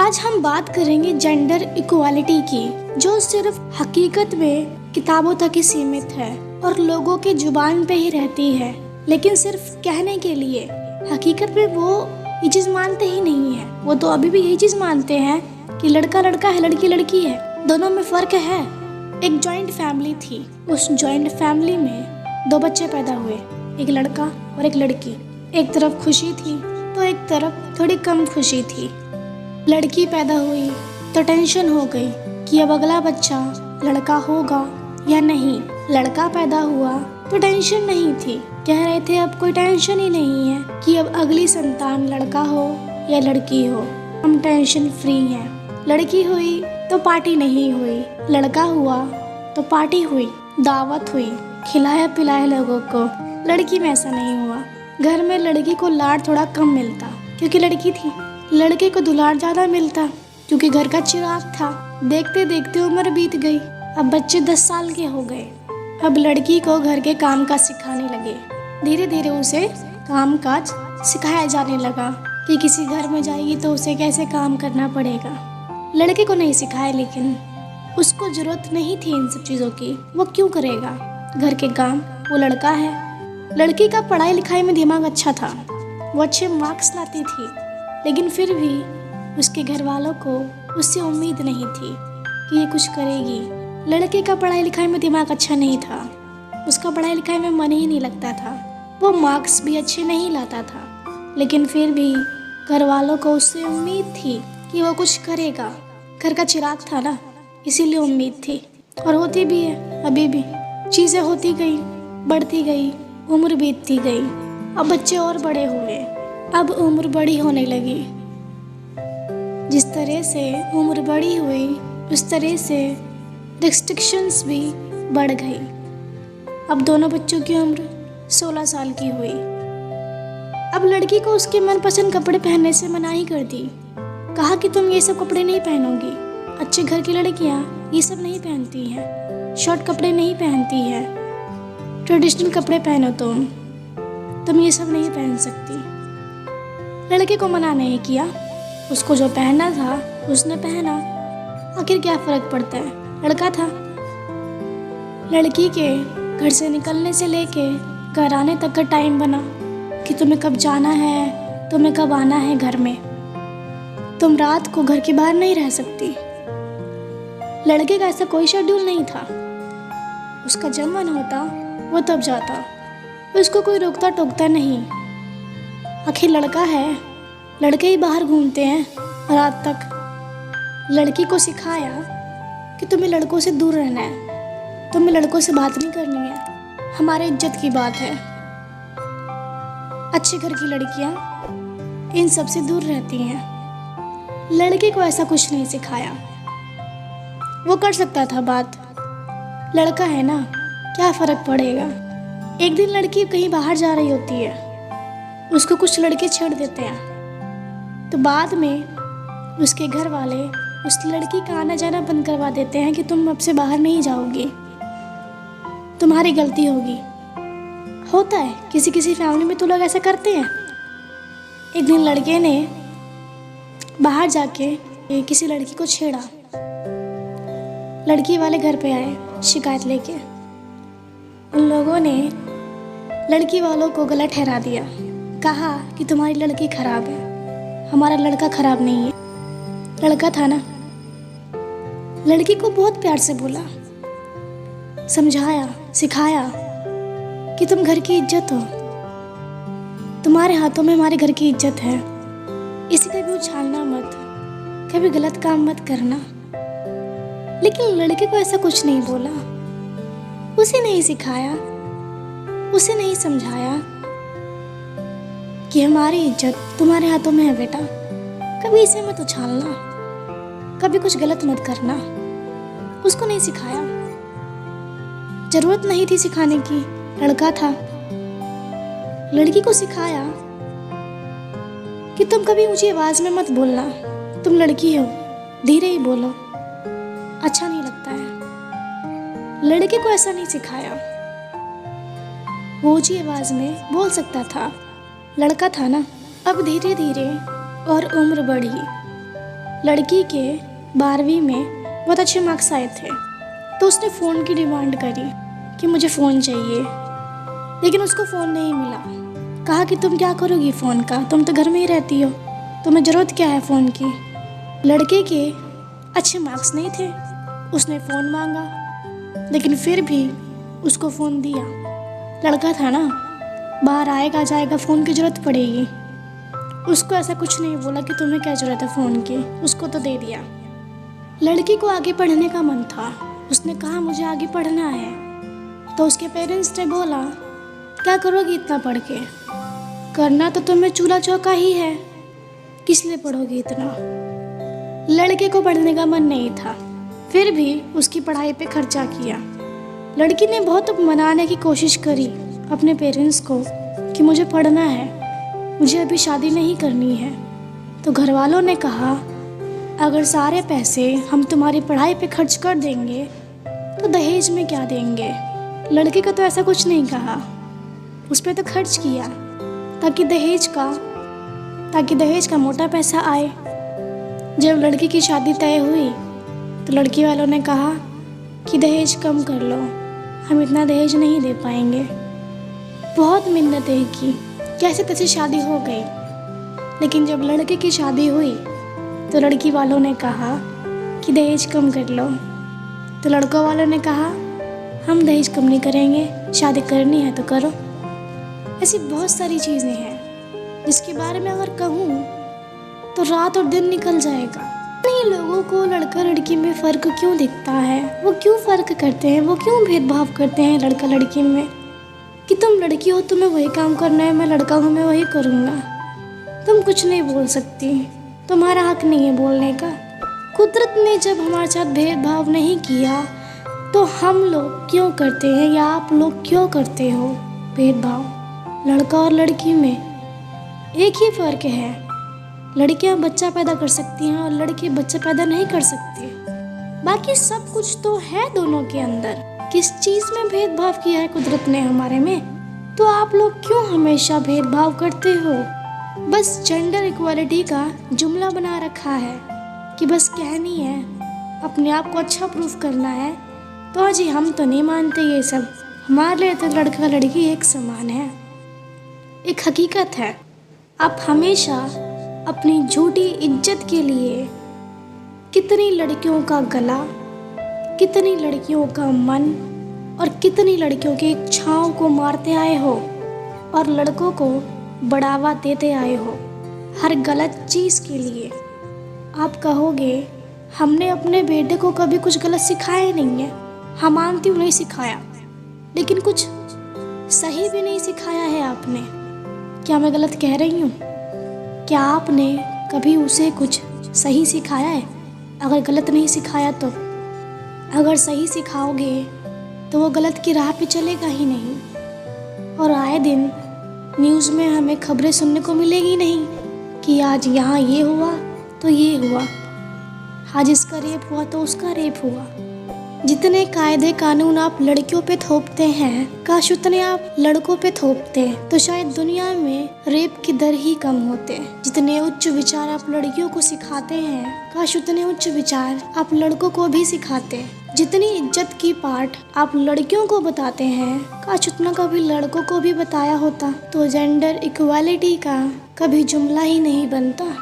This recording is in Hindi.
आज हम बात करेंगे जेंडर इक्वालिटी की, जो सिर्फ हकीकत में किताबों तक ही सीमित है और लोगों की जुबान पे ही रहती है, लेकिन सिर्फ कहने के लिए। हकीकत में वो ये चीज़ मानते ही नहीं है। वो तो अभी भी यही चीज़ मानते हैं कि लड़का लड़का है, लड़की लड़की है। दोनों में फ़र्क है। एक जॉइंट फैमिली थी। उस जॉइंट फैमिली में 2 बच्चे पैदा हुए, एक लड़का और एक लड़की। एक तरफ खुशी थी तो एक तरफ थोड़ी कम खुशी थी। लड़की पैदा हुई तो टेंशन हो गई कि अब अगला बच्चा लड़का होगा या नहीं। लड़का पैदा हुआ तो टेंशन नहीं थी। कह रहे थे अब कोई टेंशन ही नहीं है कि अब अगली संतान लड़का हो या लड़की हो, हम टेंशन फ्री हैं। लड़की हुई तो पार्टी नहीं हुई, लड़का हुआ तो पार्टी हुई, दावत हुई, खिलाया पिलाया लोगों को। लड़की में ऐसा नहीं हुआ। घर में लड़की को लाड थोड़ा कम मिलता क्योंकि लड़की थी। लड़के को दुलार ज़्यादा मिलता क्योंकि घर का चिराग था। देखते देखते उम्र बीत गई। अब बच्चे 10 साल के हो गए। अब लड़की को घर के काम काज सिखाने लगे। धीरे धीरे उसे काम काज सिखाया जाने लगा कि किसी घर में जाएगी तो उसे कैसे काम करना पड़ेगा। लड़के को नहीं सिखाया, लेकिन उसको ज़रूरत नहीं थी इन सब चीज़ों की। वो क्यों करेगा घर के काम? वो लड़का है। लड़की का पढ़ाई लिखाई में दिमाग अच्छा था, वो अच्छे मार्क्स लाती थी, लेकिन फिर भी उसके घर वालों को उससे उम्मीद नहीं थी कि ये कुछ करेगी। लड़के का पढ़ाई लिखाई में दिमाग अच्छा नहीं था, उसका पढ़ाई लिखाई में मन ही नहीं लगता था, वो मार्क्स भी अच्छे नहीं लाता था, लेकिन फिर भी घर वालों को उससे उम्मीद थी कि वो कुछ करेगा। घर का चिराग था ना, इसीलिए उम्मीद थी और होती भी है अभी भी। चीज़ें होती गई, बढ़ती गई, उम्र बीतती गई। अब बच्चे और बड़े हुए, अब उम्र बड़ी होने लगी। जिस तरह से उम्र बड़ी हुई उस तरह से रिस्ट्रिक्शंस भी बढ़ गई। अब दोनों बच्चों की उम्र 16 साल की हुई। अब लड़की को उसके मनपसंद कपड़े पहनने से मनाही कर दी। कहा कि तुम ये सब कपड़े नहीं पहनोगी। अच्छे घर की लड़कियां ये सब नहीं पहनती हैं, शॉर्ट कपड़े नहीं पहनती हैं, ट्रेडिशनल कपड़े पहनो तुम ये सब नहीं पहन सकती। लड़के को मना नहीं किया, उसको जो पहनना था उसने पहना। आखिर क्या फ़र्क पड़ता है, लड़का था। लड़की के घर से निकलने से लेके घर आने तक का टाइम बना कि तुम्हें कब जाना है, तुम्हें कब आना है घर में। तुम रात को घर के बाहर नहीं रह सकती। लड़के का ऐसा कोई शेड्यूल नहीं था। उसका जब मन होता वो तब जाता, उसको कोई रोकता टोकता नहीं। आखिर लड़का है, लड़के ही बाहर घूमते हैं रात तक। लड़की को सिखाया कि तुम्हें लड़कों से दूर रहना है, तुम्हें लड़कों से बात नहीं करनी है, हमारे इज्जत की बात है। अच्छे घर की लड़कियां इन सब से दूर रहती हैं। लड़के को ऐसा कुछ नहीं सिखाया। वो कर सकता था बात, लड़का है ना, क्या फ़र्क पड़ेगा। एक दिन लड़की कहीं बाहर जा रही होती है, उसको कुछ लड़के छेड़ देते हैं, तो बाद में उसके घर वाले उस लड़की का आना जाना बंद करवा देते हैं कि तुम अब से बाहर नहीं जाओगी, तुम्हारी गलती होगी। होता है किसी किसी फैमिली में तो लोग ऐसा करते हैं। एक दिन लड़के ने बाहर जाके किसी लड़की को छेड़ा। लड़की वाले घर पे आए शिकायत लेके। उन लोगों ने लड़की वालों को गलत ठहरा दिया, कहा कि तुम्हारी लड़की खराब है, हमारा लड़का खराब नहीं है। लड़का था ना। लड़की को बहुत प्यार से बोला, समझाया, सिखाया कि तुम घर की इज्जत हो, तुम्हारे हाथों में हमारे घर की इज्जत है, इसे कभी उछालना मत, कभी गलत काम मत करना। लेकिन लड़के को ऐसा कुछ नहीं बोला, उसे नहीं सिखाया, उसे नहीं समझाया कि हमारी इज्जत तुम्हारे हाथों में है बेटा, कभी इसे मत उछालना, कभी कुछ गलत मत करना। उसको नहीं सिखाया, जरूरत नहीं थी सिखाने की, लड़का था। लड़की को सिखाया कि तुम कभी ऊंची आवाज में मत बोलना, तुम लड़की हो, धीरे ही बोलो, अच्छा नहीं लगता है। लड़के को ऐसा नहीं सिखाया, वो ऊंची आवाज में बोल सकता था, लड़का था ना। अब धीरे धीरे और उम्र बढ़ी, लड़की के 12वीं में बहुत अच्छे मार्क्स आए थे, तो उसने फ़ोन की डिमांड करी कि मुझे फ़ोन चाहिए, लेकिन उसको फ़ोन नहीं मिला। कहा कि तुम क्या करोगी फ़ोन का, तुम तो घर में ही रहती हो, तुम्हें ज़रूरत क्या है फ़ोन की। लड़के के अच्छे मार्क्स नहीं थे, उसने फ़ोन मांगा, लेकिन फिर भी उसको फ़ोन दिया। लड़का था ना, बाहर आएगा जाएगा, फ़ोन की ज़रूरत पड़ेगी। उसको ऐसा कुछ नहीं बोला कि तुम्हें क्या ज़रूरत है फ़ोन की, उसको तो दे दिया। लड़की को आगे पढ़ने का मन था, उसने कहा मुझे आगे पढ़ना है, तो उसके पेरेंट्स ने बोला क्या करोगी इतना पढ़ के, करना तो तुम्हें चूल्हा चौका ही है, किस लिए पढ़ोगी इतना। लड़के को पढ़ने का मन नहीं था, फिर भी उसकी पढ़ाई पे खर्चा किया। लड़की ने बहुत मनाने की कोशिश करी अपने पेरेंट्स को कि मुझे पढ़ना है, मुझे अभी शादी नहीं करनी है। तो घर वालों ने कहा अगर सारे पैसे हम तुम्हारी पढ़ाई पे खर्च कर देंगे तो दहेज में क्या देंगे। लड़के का तो ऐसा कुछ नहीं कहा, उस पर तो खर्च किया ताकि दहेज का मोटा पैसा आए। जब लड़की की शादी तय हुई तो लड़की वालों ने कहा कि दहेज कम कर लो, हम इतना दहेज नहीं दे पाएंगे। बहुत मिन्नतें की, कैसे तैसे शादी हो गई। लेकिन जब लड़के की शादी हुई तो लड़की वालों ने कहा कि दहेज कम कर लो, तो लड़कों वालों ने कहा हम दहेज कम नहीं करेंगे, शादी करनी है तो करो। ऐसी बहुत सारी चीज़ें हैं जिसके बारे में अगर कहूँ तो रात और दिन निकल जाएगा। नहीं, लोगों को लड़का लड़की में फ़र्क क्यों दिखता है, वो क्यों फ़र्क करते हैं, वो क्यों भेदभाव करते हैं लड़का लड़की में, कि तुम लड़की हो तुम्हें वही काम करना है, मैं लड़का हूँ मैं वही करूँगा। तुम कुछ नहीं बोल सकती, तुम्हारा हक नहीं है बोलने का। कुदरत ने जब हमारे साथ भेदभाव नहीं किया तो हम लोग क्यों करते हैं, या आप लोग क्यों करते हो भेदभाव। लड़का और लड़की में एक ही फ़र्क है, लड़कियां बच्चा पैदा कर सकती हैं और लड़के बच्चा पैदा नहीं कर सकते। बाकी सब कुछ तो है दोनों के अंदर। किस चीज़ में भेदभाव किया है कुदरत ने हमारे में, तो आप लोग क्यों हमेशा भेदभाव करते हो। बस जेंडर इक्वालिटी का जुमला बना रखा है कि बस कहनी है, अपने आप को अच्छा प्रूफ करना है। तो अजी हम तो नहीं मानते ये सब, हमारे लिए तो लड़का लड़की एक समान है। एक हकीकत है, आप हमेशा अपनी झूठी इज्जत के लिए कितनी लड़कियों का गला, कितनी लड़कियों का मन और कितनी लड़कियों की इच्छाओं को मारते आए हो और लड़कों को बढ़ावा देते आए हो हर गलत चीज़ के लिए। आप कहोगे हमने अपने बेटे को कभी कुछ गलत सिखाया नहीं है। हाँ मानती हूँ नहीं सिखाया, लेकिन कुछ सही भी नहीं सिखाया है आपने। क्या मैं गलत कह रही हूँ? क्या आपने कभी उसे कुछ सही सिखाया है? अगर गलत नहीं सिखाया तो अगर सही सिखाओगे तो वो गलत की राह पे चलेगा ही नहीं। और आए दिन न्यूज़ में हमें खबरें सुनने को मिलेगी नहीं कि आज यहाँ ये हुआ तो ये हुआ, आज इसका रेप हुआ तो उसका रेप हुआ। जितने कायदे कानून आप लड़कियों पे थोपते हैं, काश उतने आप लड़कों पे थोपते तो शायद दुनिया में रेप की दर ही कम होते। जितने उच्च विचार आप लड़कियों को सिखाते हैं, काश उतने उच्च विचार आप लड़कों को भी सिखाते। जितनी इज्जत की पाठ आप लड़कियों को बताते हैं, काश उतना कभी लड़कों को भी बताया होता तो जेंडर इक्वालिटी का कभी जुमला ही नहीं बनता।